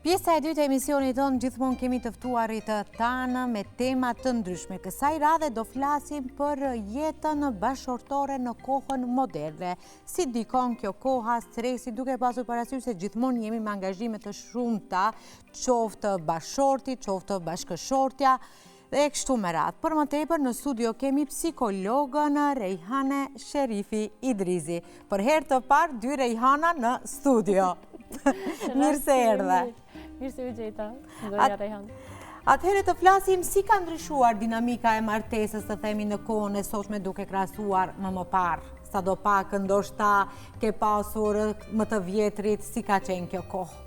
Pjesa e dytë e emisionit tonë gjithmonë kemi të ftuarit tanë me tema të ndryshme. Kësaj radhe do flasim për jetën bashkëshortore në kohën moderne. Si dikon kjo koha, stresi, duke pasur parasysh se gjithmonë jemi me angazhime të shumta, qoftë bashkëshorti, qoftë bashkëshortja, dhe kështu me radhë. Për më tepër në studio kemi psikologën Rejhane Sherifi Idrizi. Për herë të parë, dy Rejhana në studio. Mirë se erdhe. Mirë se u gjeta, Zonja Rejhan. Atëherë të flasim si ka ndryshuar dinamika e martesës, të themi në kohën e sotme duke krahasuar më parë. Sadopak ndoshta ke pasur më të vjetrit, si ka qenë kjo kohë?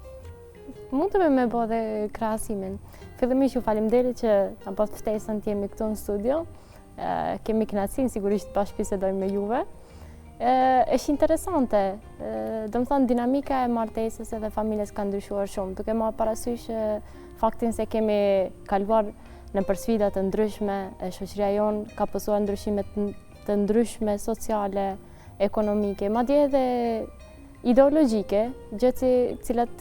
Mund të me bë dhe krahasimin. Fillimisht ju faleminderit që na pas ftesën të jemi këtu në studio. Kemi kënaqësinë sigurisht bashkëbisedojmë me juve. Është interesante, do të thonë dinamika e martesës edhe familjes ka ndryshuar shumë, duke marrë parasysh faktin se kemi kaluar në sfida të ndryshme, shoqëria jonë ka pasur ndryshime të ndryshme sociale, ekonomike, madje edhe ideologjike, gjë të cilat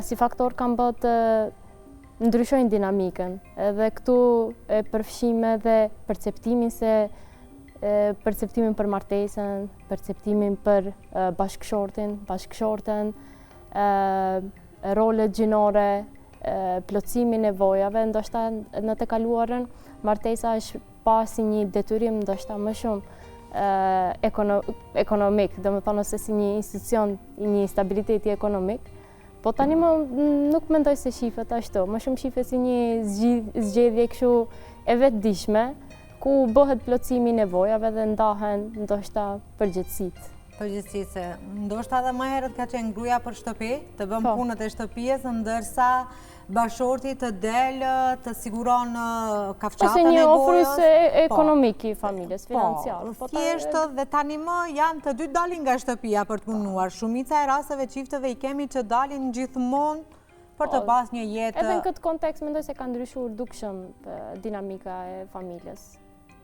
si faktor kanë bërë të ndryshojnë dinamikën. Edhe këtu e përfshime dhe perceptimin për martesën, perceptimin për bashkëshorten, rolet gjinore, plotësimin nevojave, ndoshta në të kaluarën, martesa është pa si një detyrim ndoshta më shumë ekonomik, do të thonë ose si një institucion, një stabiliteti ekonomik. Po tani nuk mendoj se shifet ashtu, më shumë shifet si një zgjedhje kështu e vetëdijshme, ku bëhet plotësimi nevojave dhe ndahen ndoshta përgjegjësitë. Përgjegjësisë, ndoshta edhe më herët ka qenë gruaja për shtëpi, të bën punët e shtëpisë, ndërsa bashkëshorti të del, të siguron kafshata nevojës. Ose një ofrues ekonomik i familjes, financiar. Thjesht dhe tani më janë të dy dalin nga shtëpia për të punuar. Shumica e rasteve çifteve i kemi që dalin gjithmonë për të pas një jetë. Edhe në këtë kontekst mendoj se ka ndryshuar dukshëm dinamika e familjes.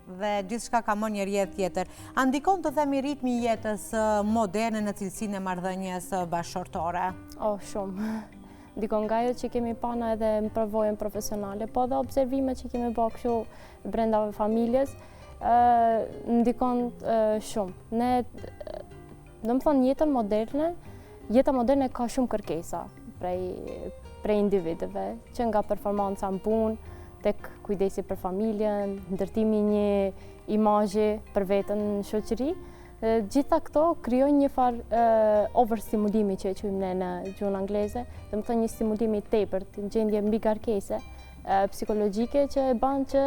Dhe gjithçka ka më një rrjedh tjetër. A ndikon të themi ritmi i jetës moderne në cilësinë e marrëdhënies bashkëshortore? Shumë. Ndikon nga ajo që kemi pana edhe në përvojën profesionale, po edhe observimet që kemi bërë kështu brenda familjes, ndikon shumë. Ne, do të thonë jeta moderne ka shumë kërkesa prej individëve, që nga performanca në punë, tek kujdesi për familjen, ndërtimi një imazhi për veten në shoqëri. Gjitha këto krijojnë një farë overstimulimi që e quajmë ne në gjuhën angleze, do të thonë një stimulimi i tepërt, një gjendje mbi garkese psikologjike që e bën që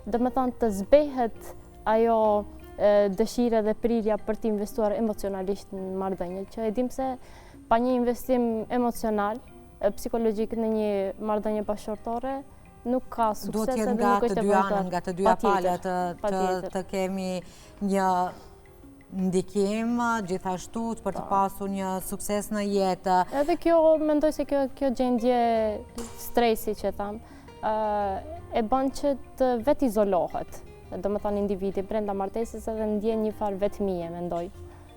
do të thonë të zbehet ajo dëshira dhe prirja për të investuar emocionalisht në marrëdhënie, që e dim se pa një investim emocional, psikologjik në një marrëdhënie bashkëshortore nuk ka sukses edhe nuk është e vërtetë. Nga të dyja palët të kemi një ndikim gjithashtu për të pasur një sukses në jetë. Edhe kjo, mendoj se kjo gjendje stresi që tham, e bën që të vetë izolohet. Do të thonë individi brenda martesës edhe ndjen një farë vetmie, mendoj,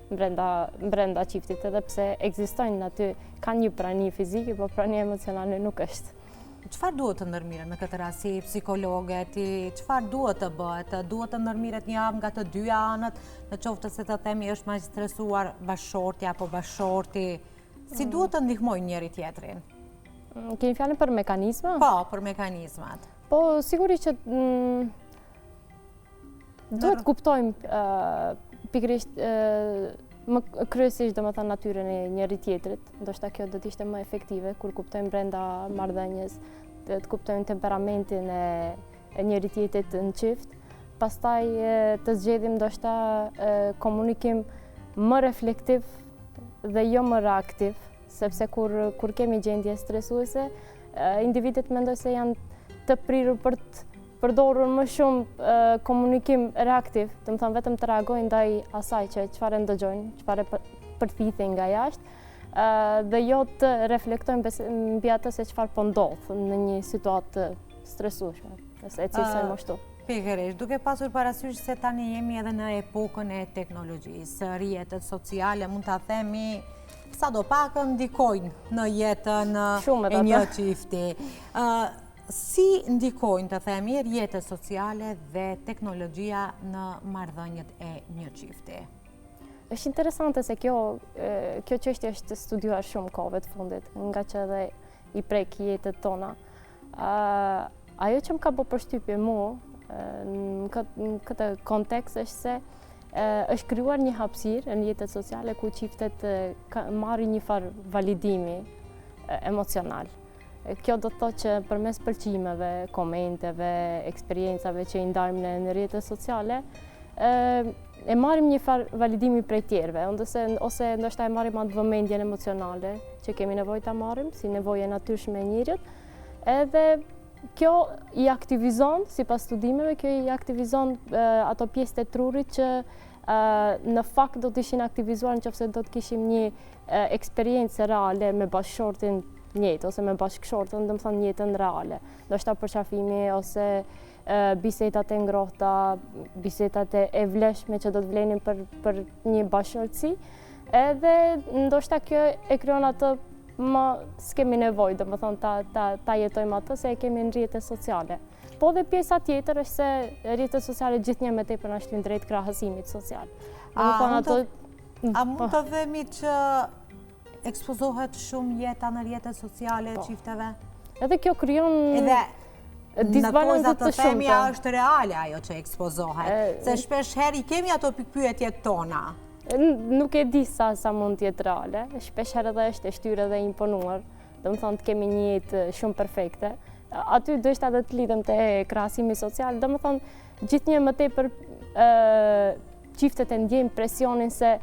brenda çiftit, edhe pse ekzistojnë aty, kanë një prani fizike, por prania emocionale nuk është. Çfarë duhet të ndërmiret në këtë rast si psikologe ti? Çfarë duhet të bëhet? Duhet të ndërmiret një nga të dyja anët, në qoftë se të themi është më stresuar bashkëshorti apo bashkëshorti? Si duhet të ndihmojnë njëri tjetrin? Kemi fjalën për mekanizma? Po, për mekanizmat. Po, sigurisht që duhet kuptojmë pikërisht më kryesisht do të thënë natyrën e njëri tjetrit, ndoshta kjo do të ishte më efektive kur kuptojmë brenda marrëdhënies, të kuptojmë temperamentin e njëri tjetrit në çift, pastaj të zgjedhim ndoshta komunikim më reflektiv dhe jo më reaktiv, sepse kur kemi gjendje stresuese, individët mendoj se janë të prirur për të përdorur më shumë komunikim reaktiv, do të thonë vetëm të reagojnë ndaj asaj që çfarë ndëgjojnë, çfarë përfithin nga jashtë, dhe jo të reflektojnë mbi atë se çfarë po ndodh në një situatë stresueshme, nëse e cilësojmë ashtu. Pikërisht, duke pasur parasysh se tani jemi edhe në epokën e teknologjisë, rrjetet sociale, mund ta themi sa do pak ndikojnë në jetën e një çifti. Si ndikojnë, të themi, rrjetet sociale dhe teknologjia në marrëdhëniet e një çifti? Është interesante se kjo çështje është studiuar shumë kohëve të fundit, nga që edhe i prek jetët tona. Ajo që më ka bërë përshtypje mua në këtë kontekst është se është krijuar një hapësirë në jetët sociale ku çiftet marrin një farë validimi emocional. Kjo do të thotë që përmes pëlqimeve, komenteve, eksperiencave që i ndajmë në rrjetet sociale, e marrim një farë validimi prej tjerëve, ose ndoshta e marrim atë vëmendjen emocionale që kemi nevojë ta marrim, si nevojë natyrshme e njerit, edhe kjo i aktivizon, sipas studimeve, kjo i aktivizon ato pjesët e trurit që në fakt do të ishin aktivizuar nëse do të kishim një eksperiencë reale me bashkëshortin njëjtë ose me bashkëshortën, domethënë në jetën reale. Ndoshta përqafimi ose bisedat e ngrohta, bisedat e vlefshme që do të vlenin për një bashkëshortësi, edhe ndoshta kjo e krijon atë më s'kemi nevojë, domethënë ta jetojmë atë se e kemi në rrjetet sociale. Po dhe pjesa tjetër është se rrjetet sociale gjithnjë më tepër na shtyn drejt krahësimit social. A mund të themi që ekspozohet shumë jeta në rrjetet sociale e çifteve? Edhe kjo krijon disbalancë të shumta. Është reale ajo që ekspozohet, se shpesh herë i kemi ato pikpyetjet tona. Nuk e di sa mund të jetë reale, shpesh herë edhe është e shtyrë dhe imponuar, domethënë të kemi një jetë shumë perfekte. Aty do ishte edhe të lidhem te krahasimi social, domethënë gjithnjë më tepër çiftet e ndjejnë presionin se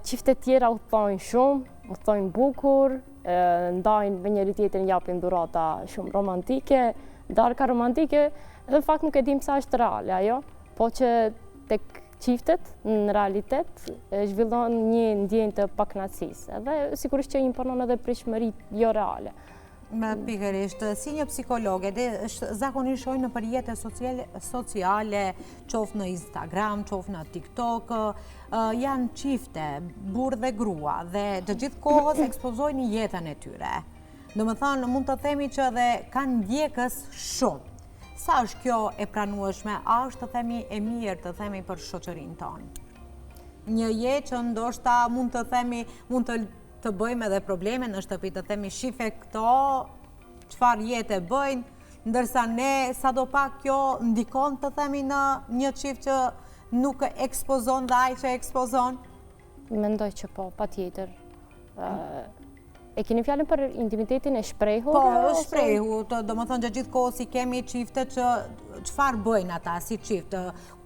çiftet tjera udhtojnë shumë, udhtojnë bukur, ndajnë me njëri tjetrin, japin dhurata shumë romantike, darka romantike, dhe në fakt nuk e dim sa është reale ajo, po që tek çiftet në realitet zhvillon një ndjenjë të pakënaqësisë, edhe sigurisht që imponon edhe pritshmëri jo reale. Pikërisht, si një psikologe, zakonisht shohim në rrjetet sociale, qoftë në Instagram, qoftë në TikTok, janë çifte, burr dhe grua, dhe të gjithë kohës ekspozojnë jetën e tyre. Domethënë, mund të themi që edhe kanë ndjekës shumë. Sa është kjo e pranueshme? A është, të themi, e mirë, të themi, për shoqërinë tonë? Një jetë që ndoshta mund të themi, mund të bëjmë edhe probleme në shtëpi, të themi shife këto, çfarë jetë e bëjnë, ndërsa ne sadopak kjo ndikon, të themi, në një çift që nuk ekspozon dhe ai që ekspozon? Mendoj që po, patjetër. E keni fjalën për intimitetin e shprehur? Po, shprehur, domethënë që gjithë kohës i kemi çifte që çfarë bëjnë ata si çift,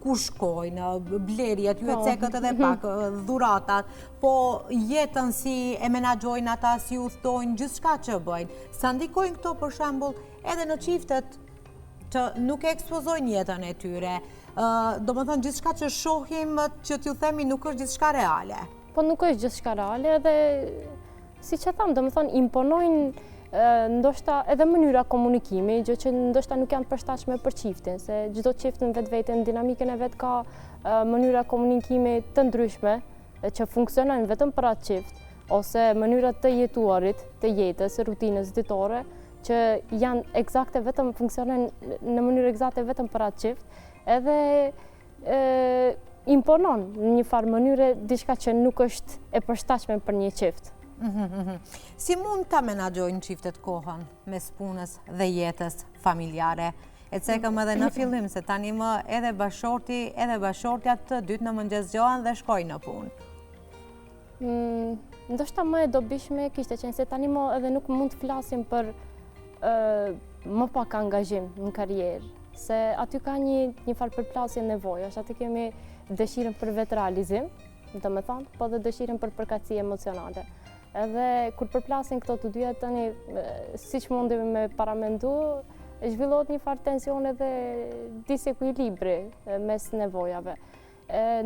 ku shkojnë, blerjet, yecekët edhe pak, dhuratat, po jetën si e menaxhojnë ata, si udhtojnë, gjithçka që bëjnë. Sa ndikojnë këto për shembull edhe në çiftet që nuk e ekspozojnë jetën e tyre. Domethënë gjithçka që shohim që t'ju themi nuk është gjithçka reale. Po nuk është gjithçka reale, edhe si që thamë, domethënë imponojnë ndoshta edhe mënyra komunikimi, gjë që ndoshta nuk janë përshtatshme për çiftin, se çdo çift në vetvete, në dinamikën e vet ka mënyra komunikimi të ndryshme që funksionojnë vetëm për atë çift, ose mënyra të jetuarit, të jetës, rutinës ditore, që janë eksakte vetëm funksionojnë në mënyrë eksakte vetëm për atë çift, edhe imponon në një farë mënyre diçka që nuk është e përshtatshme për një çift. Si mund ta menaxhojnë çiftet kohën mes punës dhe jetës familjare? E cekëm edhe në fillim se tani më edhe bashorti edhe bashortja të dytë në mëngjes zgjohen dhe shkojnë në punë. Ndoshta më e dobishme kishte qenë se tani më edhe nuk mund të flasim për më pak angazhim në karrierë, se aty ka një farë përplasje nevojash, aty kemi dëshirën për vetë-realizim, domethënë, po dhe dëshirën për përkatësi emocionale. Edhe kur përplasin këto të dyja tani, siç mundemi me paramendu, zhvillohet një farë tensione dhe disekuilibri mes nevojave.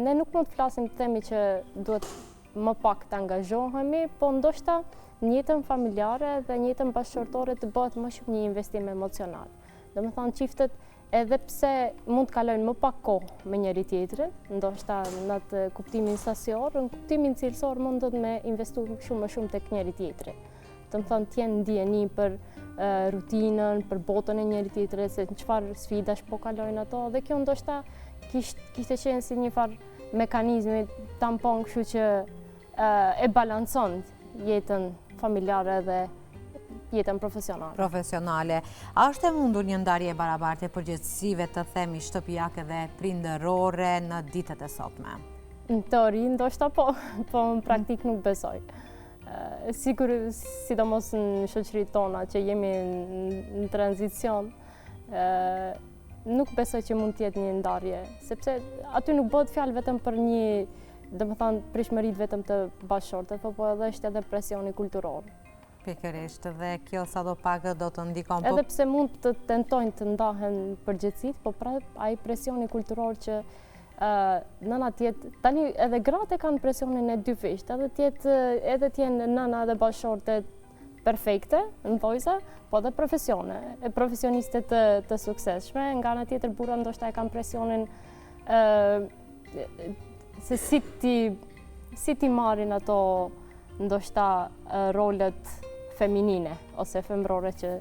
Ne nuk mund të flasim të themi që duhet më pak të angazhohemi, po ndoshta në jetën familjare dhe në jetën bashkëshortore të bëhet më shumë një investim emocional. Domethënë çiftet edhe pse mund të kalojnë më pak kohë me njëri tjetrin, ndoshta në atë kuptimin sasior, në kuptimin cilësor mundot me investu shumë më shumë tek njëri tjetri. Të më thonë t'jenë ndjeni për rutinën, për botën e njëri tjetrit, se në çfarë sfidash po kalojnë ato, dhe kjo ndoshta kishte qenë si një farë mekanizmi tampon, kështu që e balancon jetën familjare dhe jetën profesionale. A është e mundur një ndarje barabartë e përgjegjësive të themi shtëpiake dhe prindërore në ditët e sotme? Në teori ndoshta po në praktik nuk besoj. Sigur, sidomos në shoqëritë tona që jemi në tranzicion, nuk besoj që mund të jetë një ndarje, sepse aty nuk bëhet fjalë vetëm për një, domethënë, prishmëritë vetëm të bashkëshortëve, po edhe është edhe presioni kulturor. Pikërisht, dhe kjo sadopak do të ndikon. Edhe pse mund të tentojnë të ndahen përgjegjësitë, po pra ai presioni kulturor që nëna tjetë, tani edhe gratë kanë presionin e dy fisht, edhe tjenë nëna dhe bashkëshorte perfekte, në thojse, po dhe profesioniste të suksesshme, nga ana tjetër burra ndoshta e kanë presionin se si ti marrin ato ndoshta rolet feminine ose femrore që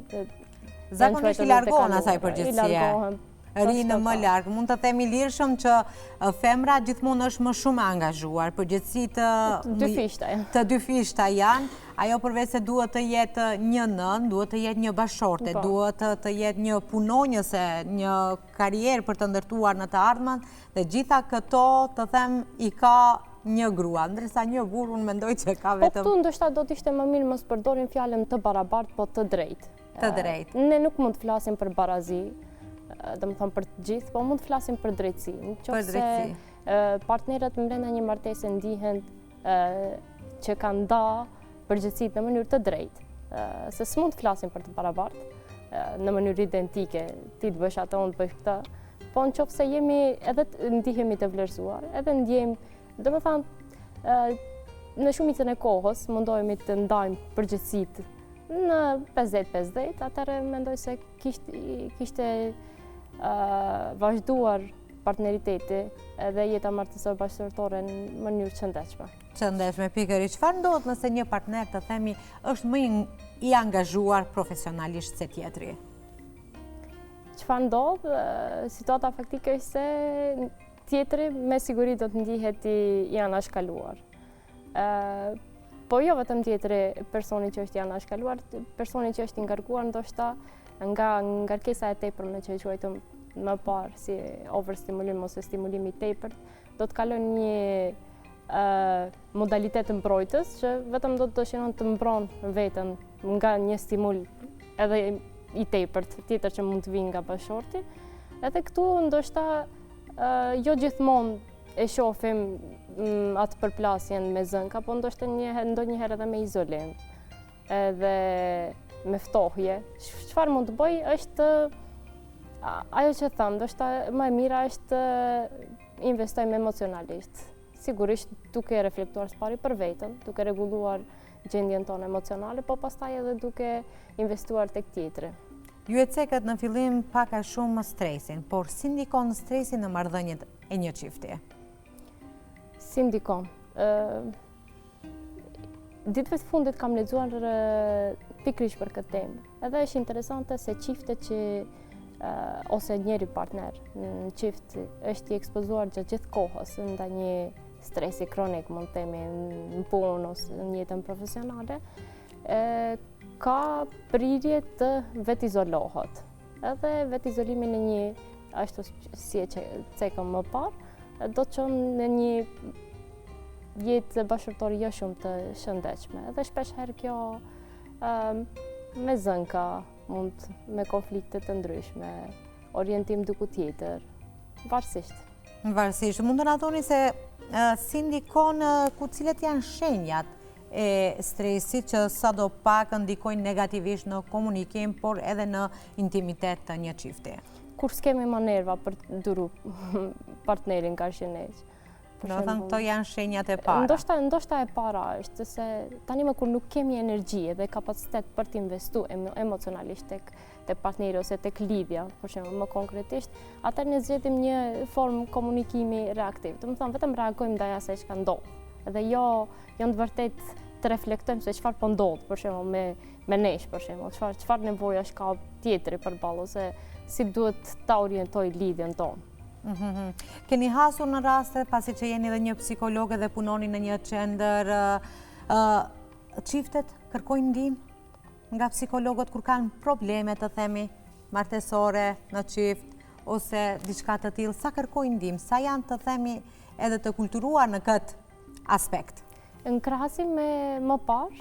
zakonisht i largohen asaj përgjegjësie. Rinë më largë. Mund të themi lirshëm që femra gjithmonë është më shumë angazhuar, përgjegjësitë të dy fishta janë. Ajo përveç se duhet të jetë një nën, duhet të jetë një bashkëshorte, duhet të jetë një punonjëse, një karrierë për të ndërtuar në të ardhmen, dhe gjitha këto të them i ka një grua, ndërsa një burr unë mendoj që ka vetëm. Po këtu ndoshta do të ishte më mirë mos përdorin fjalën të barabartë, po të drejtë. Të drejtë. Ne nuk mund të flasim për barazi, do më thonë për të gjithë, po mund të flasim për drejtësi. Për drejtësi. Partnerët brenda një martese ndihen që kanë nda përgjegjësitë në mënyrë të drejtë. Se s'mund të flasim për të barabartë në mënyrë identike, ti të bësh atë, unë të bësh këtë, po në qoftë se jemi edhe ndihemi të vlerësuar, edhe ndjejmë, do më thonë, në shumicën e kohës mundohemi të ndajmë përgjegjësitë në 50-50, atëherë mendoj se kishte vazhduar partneriteti edhe jeta martësore bashkëtorë në mënyrë qëndetshme. Qëndetshme, pikërisht. Çfarë ndodh nëse një partner, të themi, është më i angazhuar profesionalisht se tjetri? Çfarë ndodh? Situata faktike është se tjetri me siguri do të ndihet i anashkaluar. Po jo vetëm tjetri personi që është i anashkaluar, personi që është i ngarkuar ndoshta nga ngarkesa e tepërme që e quajtëm më parë si overstimulim ose stimulim i tepërt, do të kalojnë një modalitet mbrojtës që vetëm do të dëshiron të mbron veten nga një stimul edhe i tepërt tjetër që mund të vinë nga bashkëshorti. Edhe këtu ndoshta jo gjithmonë e shohim atë përplasjen me zënka, po ndoshta ndonjëherë edhe me izolim, edhe me ftohje. Çfarë mund të bëj është ajo që tham, ndoshta më e mira është investojmë emocionalisht. Sigurisht duke reflektuar së pari për veten, duke rregulluar gjendjen tonë emocionale, po pastaj edhe duke investuar tek tjetri. Ju e cekët në fillim pak a shumë stresin, por si ndikon stresi në marrëdhëniet e një çifti? Si ndikon? Ditëve të fundit kam lexuar pikërisht për këtë temë. Edhe është interesante se çiftet që ose njëri partner në çift është i ekspozuar gjatë gjithë kohës ndaj një stresi kronik, mund të themi, në punë ose në jetën profesionale, ka prirje të vetizolohet. Edhe vetizolimi në një, ashtu si e cekëm më parë, do të çon në një jetë bashkëtorë jo shumë të shëndetshme. Edhe shpesh herë kjo me zënka, mund me konflikte të ndryshme, orientim diku tjetër, varësisht. Varësisht. Mund të na thoni se si ndikon cilat janë shenjat e stresit që sadopak ndikojnë negativisht në komunikim, por edhe në intimitet të një çifti? Kur s'kemi më nerva për të duru partnerin ka shëneq. Do të thënë këto janë shenjat e para. Ndoshta e para është se tani më kur nuk kemi energji dhe kapacitet për të investuar emocionalisht tek partneri ose tek lidhja, për shembull, më konkretisht, atëherë ne zgjedhim një formë komunikimi reaktiv. Do të thonë vetëm reagojmë ndaj asaj që ndodh. Dhe jo të vërtet të reflektojmë se çfarë po ndodh, për shembull me nesh, për shembull, çfarë nevojash ka tjetri përballë ose si duhet ta orientoj lidhjen tonë. Keni hasur në raste, pasi që jeni dhe një psikologe dhe punoni në një qendër, çiftet kërkojnë ndihmë nga psikologët kur kanë probleme, të themi, martesore në çift ose diçka të tillë, sa kërkojnë ndihmë, sa janë, të themi, edhe të kulturuar në këtë aspekt? Në krahasim me më parë,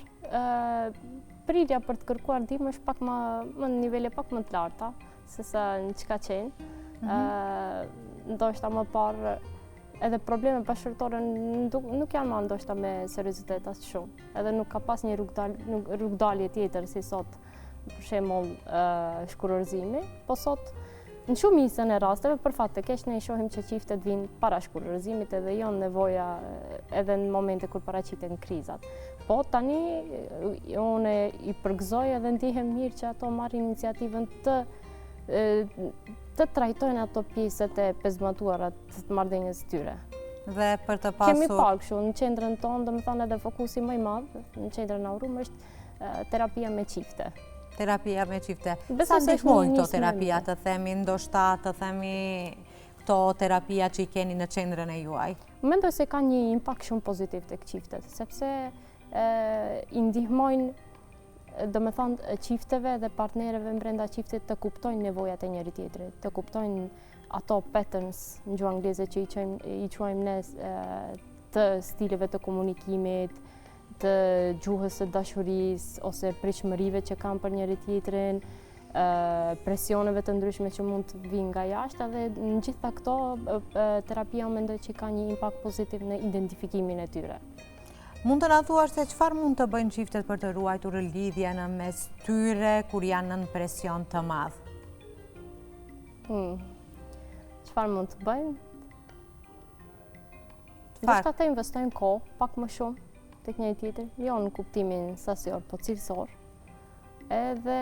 prirja për të kërkuar ndihmë është pak më në nivele pak më të larta se sa në çka qenë. Ndoshta më parë edhe probleme bashkëtorë nuk janë më ndoshta me seriozitet as shumë. Edhe nuk ka pas një rrugdalje tjetër si sot, për shembull, shkurorzimi, po sot në shumicën e rasteve për fat të keq ne i shohim që çiftet vinë para shkurorzimit edhe jo nevoja edhe në momente kur paraqiten krizat. Po tani unë i përgëzoj edhe ndihem mirë që ato marrin iniciativën të trajtojnë ato pjesët e pezmatuara të marrëdhënies tyre. Dhe për të pasur... Kemi pak kështu, në qendrën tonë, domethënë edhe fokusi më i madh, në qendrën Aurum është terapia me çifte. Terapia me çifte. Sa ndihmojnë këto terapia, të themi, ndoshta të themi këto terapia që i keni në qendrën e juaj? Mendoj se ka një impakt shumë pozitiv tek çiftet, sepse i ndihmojnë do me thonë qifteve dhe partnereve brenda qiftit të kuptojnë nevojat e njëri tjetrit, të kuptojnë ato patterns në gjuhë angleze që i quajmë ne të stileve të komunikimit, të gjuhës së dashurisë ose pritshmërive që kanë për njëri tjetrin, presioneve të ndryshme që mund të vinë nga jashtë dhe në gjitha këto terapia mendoj që ka një impakt pozitiv në identifikimin e tyre. Mund të na thuash se çfarë mund të bëjnë çiftet për të ruajtur lidhjen mes tyre kur janë në presion të madh? Çfarë mund të bëjnë? Ndoshta të investojnë kohë pak më shumë tek njëri tjetri, jo në kuptimin sasior, po cilësor. Edhe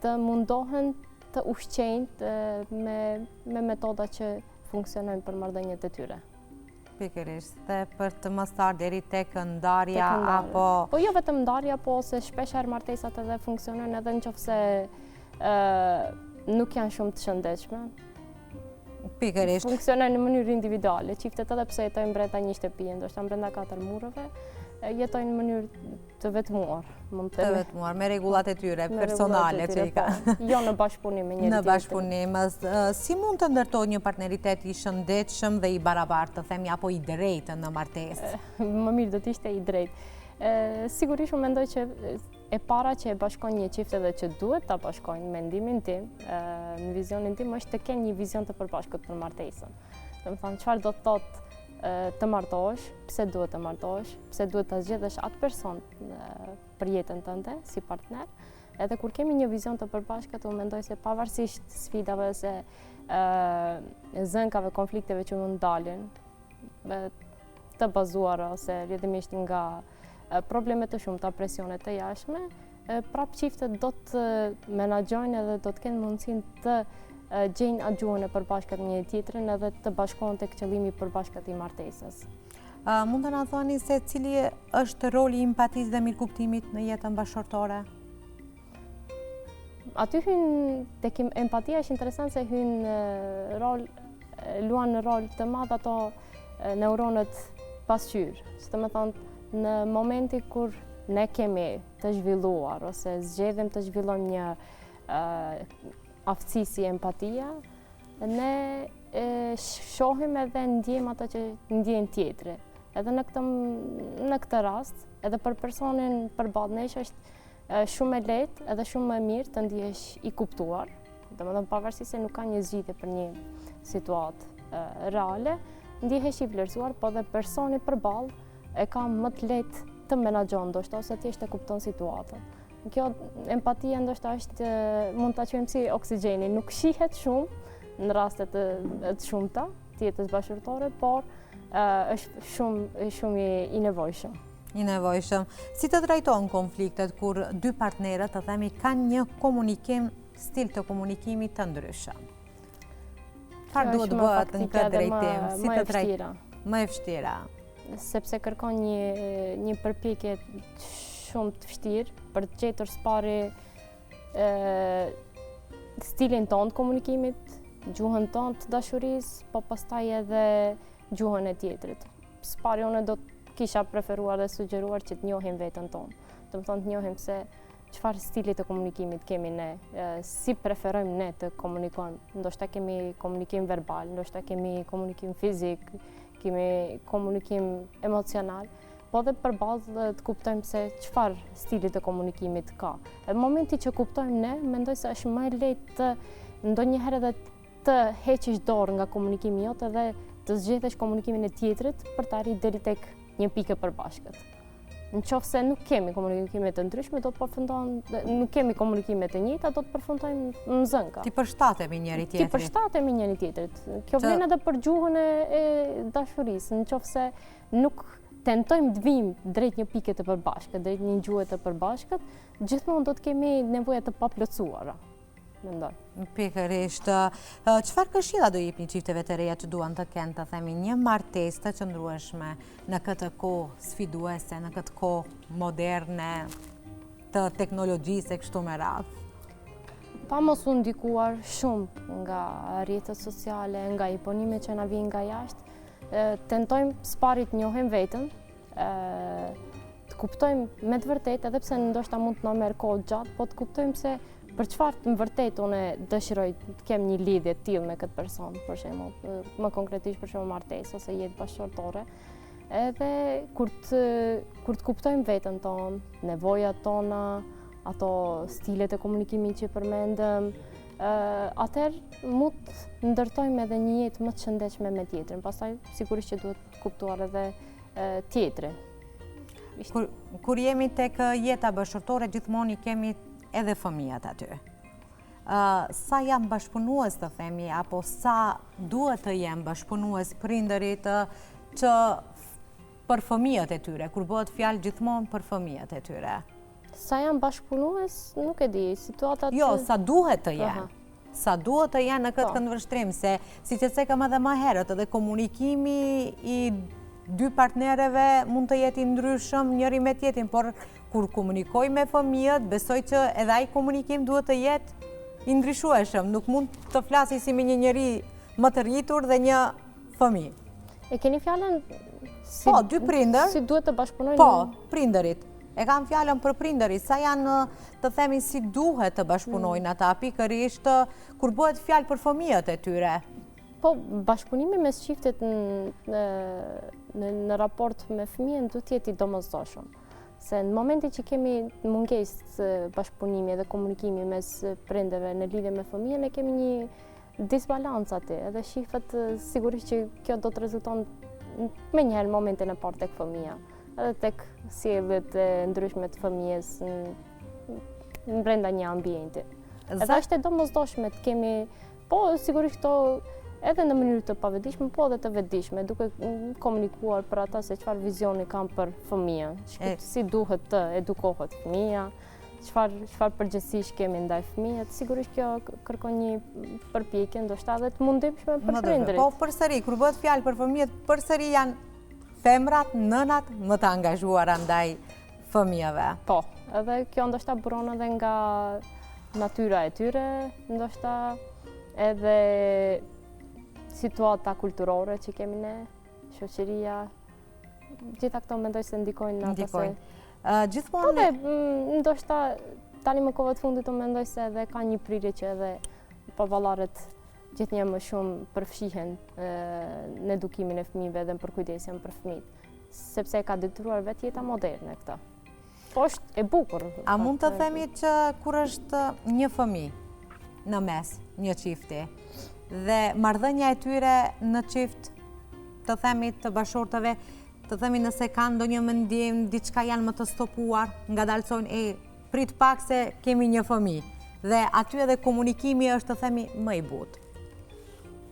të mundohen të ushqejnë me metoda që funksionojnë për marrëdhëniet e tyre. Pikërisht, dhe për të mos deri tek ndarja apo... Po jo vetëm ndarja, po se shpeshherë martesat edhe funksionojnë edhe nëse nuk janë shumë të shëndetshme. Pikërisht. Funksionojnë në mënyrë individuale. Çiftet edhe pse jetojnë brenda një shtëpie, ndoshta brenda 4 mureve, jetojnë në mënyrë të vetmuar. Të vetmuar, me rregullat e tyre personale që i kanë. Jo në bashkëpunim me njëri tjetrin. Në bashkëpunim. Si mund të ndërtojë një partneritet i shëndetshëm dhe i barabartë, të themi, apo i drejtë në martesë? Më mirë do të ishte i drejtë. Sigurisht unë mendoj që e para që e bashkon një çift edhe që duhet ta bashkojnë, mendimin tim, në vizionin tim, është të kenë një vizion të përbashkët për martesën. Domethënë, çfarë do të thotë të martohesh, pse duhet të martohesh, pse duhet ta zgjedhësh atë person për jetën tënde si partner. Edhe kur kemi një vizion të përbashkët, unë mendoj se pavarësisht sfidave ose zënkave, konflikteve që mund dalin, të bazuara ose rrjedhimisht nga probleme të shumta, presione të jashtme, prapë çiftet do të menaxhojnë edhe do të kenë mundësinë të gjejnë atë gjuhën e përbashkët me njëri tjetrin edhe të bashkohen tek qëllimi i përbashkët i martesës. Mund të na thoni se cili është roli i empatisë dhe mirëkuptimit në jetën bashkëtorë? Aty tek empatia është interesant se luan rol të madh ato neuronët pasqyrë. Që të më thonë, në momenti kur ne kemi të zhvilluar ose zgjedhim të zhvillojmë një aftësi si empatia, ne shohim edhe ndjejmë ato që ndjen tjetri. Edhe në këtë rast, edhe për personin përballë nesh është shumë e lehtë edhe shumë më mirë të ndihesh i kuptuar. Domethënë pavarësisht se nuk ka një zgjidhje për një situatë reale, ndihesh i vlerësuar, po dhe personi përballë e ka më të lehtë të menaxhon ndoshta ose thjesht e kupton situatën. Kjo empatia ndoshta mund ta quajmë si oksigjeni, nuk shihet shumë në raste të shumta të jetës bashkëtorë, por është shumë i nevojshëm. I nevojshëm. Si të trajton konfliktet kur dy partnerët, të themi, kanë një stil të komunikimit të ndryshëm? Çfarë duhet bëhet në këtë drejtim? Si të trajton? Më e vështira. Sepse kërkon një përpjekje shumë të vështirë për të gjetur s'pari stilin tonë të komunikimit, gjuhën tonë të dashurisë, po pastaj edhe gjuhën e tjetrit. S'pari unë do të kisha preferuar dhe sugjeruar që të njohim veten tonë. Do të thonë të njohim se çfarë stili të komunikimit kemi ne, si preferojmë ne të komunikojmë. Ndoshta kemi komunikim verbal, ndoshta kemi komunikim fizik, kemi komunikim emocional, po dhe për bazë të kuptojmë se çfarë stili të komunikimit ka. Në momenti që kuptojmë ne, mendoj se është më lehtë të ndonjëherë edhe të heqish dorë nga komunikimi jot edhe të zgjedhësh komunikimin e tjetrit për të arritur deri tek një pikë përbashkët. Nëse nuk kemi komunikime të ndryshme, nuk kemi komunikime të njëjta, do të përfundojmë në zënka. Ti përshtatemi njëri tjetrit. Ti përshtatemi njëri tjetrit. Kjo vlen edhe për gjuhën e dashurisë. Nëse nuk tentojmë të vijmë drejt një pike të përbashkët, drejt një gjuhe të përbashkët, gjithmonë do të kemi nevoja të paplotësuara. Mendoj. Pikërisht. Çfarë këshilla do jepni çifteve të reja që duan të kenë, të themi, një martesë të qëndrueshme në këtë kohë sfiduese, në këtë kohë moderne të teknologjisë e kështu me radhë? Pa mos u ndikuar shumë nga rrjetet sociale, nga imponime që na vijnë nga jashtë, tentojmë s'pari të njohim veten, të kuptojmë me të vërtetë, edhe pse ndoshta mund të na merr kohë gjatë, po të kuptojmë se për çfarë të vërtet unë dëshiroj të kem një lidhje të tillë me këtë person, për shembull, më konkretisht për shembull martesë ose jetë bashkëtorë. Edhe kur të kuptojmë veten tonë, nevojat tona, ato stilet e komunikimit që përmendëm, atëherë mund të ndërtojmë edhe një jetë më të shëndetshme me tjetrin. Pastaj sigurisht që duhet të kuptuar edhe tjetri. Kur jemi tek jeta bashkëtorë, gjithmonë i kemi edhe fëmijat aty. Sa janë bashkëpunues, të themi, apo sa duhet të jenë bashkëpunues prindërit që për fëmijët e tyre, kur bëhet fjalë gjithmonë për fëmijët e tyre? Sa janë bashkëpunues, nuk e di, situatat... Jo, sa duhet të jenë. Sa duhet të jenë në këtë këndvështrim, se si që cekëm edhe më herët, edhe komunikimi i dy partnereve mund të jetë i ndryshëm njëri me tjetrin, por kur komunikoj me fëmijët, besoj që edhe ai komunikim duhet të jetë i ndryshueshëm. Nuk mund të flasi si me një njeri më të rritur dhe një fëmijë. E keni fjalën po, dy prindër. Si duhet të bashkëpunojnë? Po, prindërit. E kam fjalën për prindërit, sa janë, të themi, si duhet të bashkëpunojnë ata, pikërisht kur bëhet fjalë për fëmijët e tyre. Po, bashkëpunimi mes çiftit në raport me fëmijën duhet të jetë i domosdoshëm. Se në momentin që kemi mungesë bashkëpunimi dhe komunikimi mes prindërve në lidhje me fëmijën, ne kemi një disbalancë aty, edhe shifet sigurisht që kjo do të rezulton me njëherë në momentin e parë tek fëmija, edhe tek sjelljet e ndryshme të fëmijës në brenda një ambienti. Edhe është e domosdoshme të kemi, po sigurisht këto edhe në mënyrë të pavetishme, po edhe të vetëdijshme, duke komunikuar për ata se çfarë vizioni kanë për fëmijën, si duhet të edukohet fëmija, çfarë përgjegjësish kemi ndaj fëmijës. Sigurisht kjo kërkon një përpjekje ndoshta edhe të mundimshme për prindërit. Po përsëri, kur bëhet fjalë për fëmijët, përsëri janë femrat, nënat më të angazhuara ndaj fëmijëve. Po, edhe kjo ndoshta buron edhe nga natyra e tyre, ndoshta edhe situata kulturore që kemi ne, shoqëria, gjitha këto mendoj se ndikojnë në ato se... Gjithmonë... Po dhe, ndoshta, tani më kohët fundit të mendoj se edhe ka një prirje që edhe baballarët gjithnjë më shumë përfshihen në edukimin e fëmijëve dhe në përkujdesjen për fëmijët, sepse ka detyruar vetë jeta moderne këta. Po është e bukur. A mund të themi që kur është një fëmijë në mes, një çifti, dhe marrëdhënia e tyre në çift, të themi të bashortëve, të themi nëse kanë ndonjë mendim, diçka janë më të stopuar, ngadalsojnë, prit pak se kemi një fëmijë, dhe aty edhe komunikimi është, të themi, më i butë.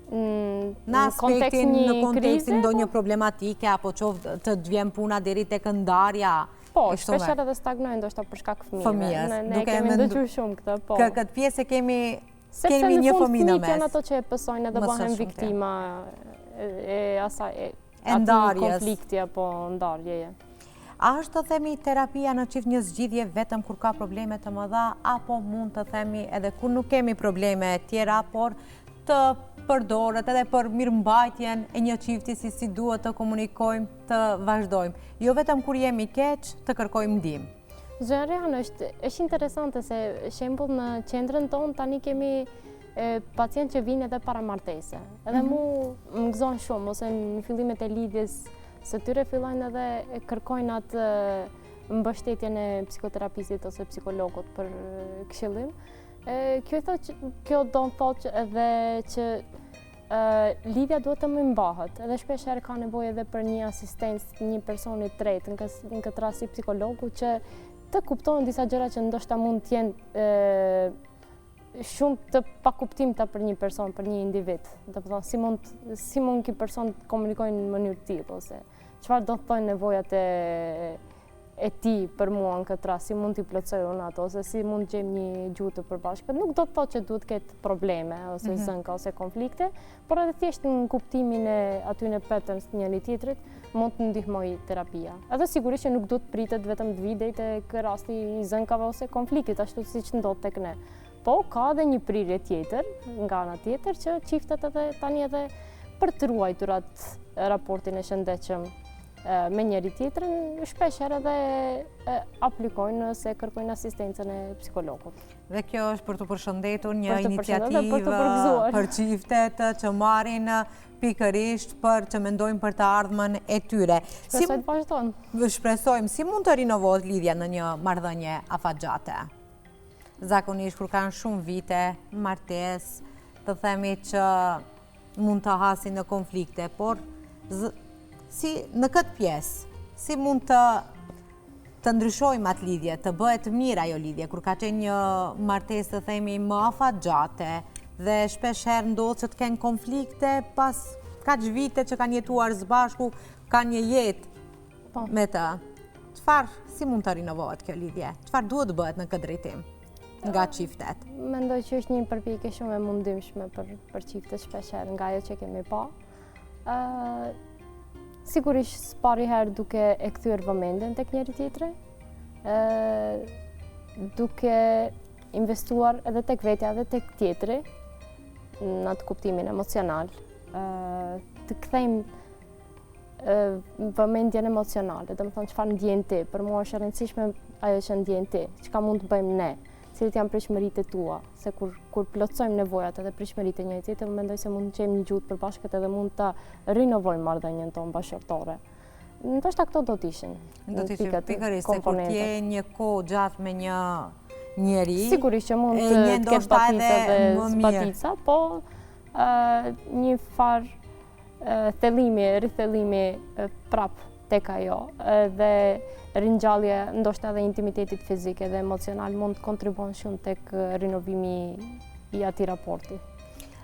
Në aspektin, në kontekstin ndonjë problematike, apo qoftë të vjen puna deri tek ndarja. Po, shpesher edhe stagnojnë ndoshta për shkak fëmijëve. Ne kemi ndëgjuar shumë këtë, po. Këtë pjesë kemi një fëmijë në mes. Sepse në fund janë ato që e pësojnë edhe bëhen viktima e asaj konflikti apo ndarjeje. A është të themi terapia në çift një zgjidhje vetëm kur ka probleme të mëdha, apo mund të themi edhe kur nuk kemi probleme tjera, por të përdoret edhe për mirëmbajtjen e një çifti si duhet të komunikojmë, të vazhdojmë. Jo vetëm kur jemi keq, të kërkojmë ndihmë. Zënërian, është interesante se shembull në qendrën tonë tani kemi pacient që vinë edhe para martese. Edhe mu më gëzon shumë, ose në fillimet e lidhjes se tyre fillojnë edhe kërkojnë atë mbështetjen e psikoterapistit ose psikologut për këshillim. Kjo do të thotë edhe që lidhja duhet të më mbahet, edhe shpesh herë ka nevojë edhe për një asistencë, një personi tretë, në këtë rast si psikologu, që të kuptojnë disa gjëra që ndoshta mund të jenë shumë të pakuptimta për një person, për një individ. Do të thonë, si mund ky person të komunikojnë në mënyrë të tillë, ose çfarë do të thonë nevojat e tij për mua në këtë rast, si mund t'i plotësoj unë ato, ose si mund të gjejmë një gjuhë të përbashkët. Nuk do të thotë që duhet të ketë probleme ose zënka ose konflikte, por edhe thjesht në kuptimin e atyre patterns të njëri tjetrit mund të ndihmojë terapia. Edhe sigurisht që nuk duhet pritet vetëm të vijë deri tek rasti i zënkave ose konfliktit, ashtu siç ndodh tek ne. Po ka edhe një prirje tjetër, nga ana tjetër, që çiftet edhe tani edhe për të ruajtur atë raportin e shëndetshëm me njëri tjetrin, shpesh edhe aplikojnë ose kërkojnë asistencën e psikologut. Dhe kjo është për të përshëndetur një iniciativë për çiftet që marrin pikërisht për që mendojnë për të ardhmen e tyre. Shpresoj të vazhdojnë. Shpresojmë, si mund të rinovohet lidhja në një marrëdhënie afatgjate? Zakonisht kur kanë shumë vite, martesë, të themi që mund të hasin në konflikte, por si në këtë pjesë, si mund të ndryshojmë atë lidhje, të bëhet mirë ajo lidhje, kur ka qenë një martesë të themi më afatgjate, dhe shpesh herë ndodh që të kenë konflikte pas kaq vite që kanë jetuar së bashku, kanë një jetë me të. Si mund të rinovohet kjo lidhje? Çfarë duhet bëhet në këtë drejtim nga çiftet? Mendoj që është një përpjekje shumë e mundimshme për çiftet shpesh herë nga ajo që kemi pa. Sigurisht pari herë duke e kthyer vëmendjen tek njëri tjetri, duke investuar edhe tek vetja edhe tek tjetri në atë kuptimin emocional, të kthejmë vëmendjen emocionale, do të thonë çfarë ndjen ti. Për mua është e rëndësishme ajo që ndjen ti, çka mund të bëjmë ne, cilat janë pritshmëritë tua, se kur plotësojmë nevojat edhe pritshmëritë e njëri tjetrit, mendoj se mund të gjejmë një gjuhë të përbashkët edhe mund ta rinovojmë marrëdhënien tonë bashkëtorë. Ndoshta këto do të ishin. Do të ishin pikërisht se kur je një kohë gjatë me një njeri, sigurisht që mund të ketë batica dhe zbatica, po një farë rithellimi prap tek ajo dhe ringjallje ndoshta edhe intimitetit fizik dhe emocional mund të kontribuon shumë tek rinovimi i atij raporti.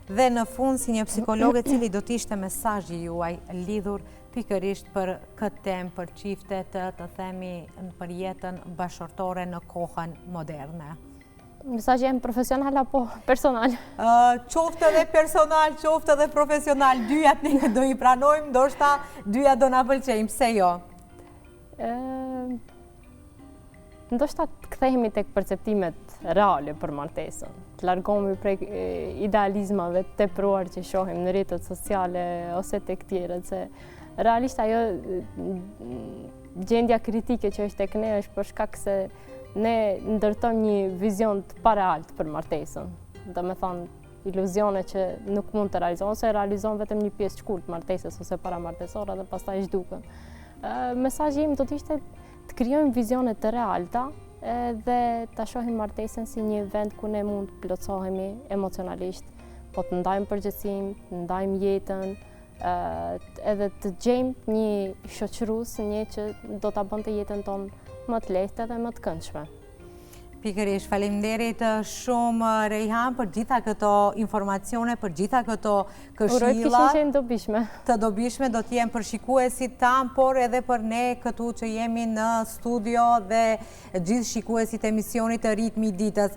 Dhe në fund, si një psikologe, cili do të ishte mesazhi juaj lidhur pikërisht për këtë temë, për çiftet, të themi për jetën bashkëtorë në kohën moderne? Mesazhi jam profesional apo personal? Qoftë edhe personal, qoftë edhe profesional, dyjat ne do i pranojmë, ndoshta dyja do na pëlqejnë, pse jo? Ndoshta të kthehemi tek perceptimet reale për martesën, të largohemi prej idealizmave të tepruar që shohim në rrjetet sociale ose tek tjerët, se realisht ajo gjendja kritike që është tek ne është për shkak se ne ndërtojmë një vizion të parealt për martesën. Do me thonë iluzione që nuk mund të realizohen, ose realizohen vetëm një pjesë shkurt martesës ose paramartesore dhe pastaj zhduken. Mesazhi im do të ishte të krijojmë vizione të realta dhe ta shohim martesën si një vend ku ne mund të plotësohemi emocionalisht, po të ndajmë përgjegjësinë, të ndajmë jetën, edhe të gjejmë një shoqërues, një që do ta bënte jetën tonë më të lehtë dhe më të këndshme. Pikërisht, faleminderit shumë Rejhan për gjitha këto informacione, për gjitha këto këshilla. Uroj të kishin qenë dobishme. Të dobishme do t'jem për shikuesit tam, por edhe për ne këtu që jemi në studio dhe gjithë shikuesit emisionit të Ritmi i Ditës.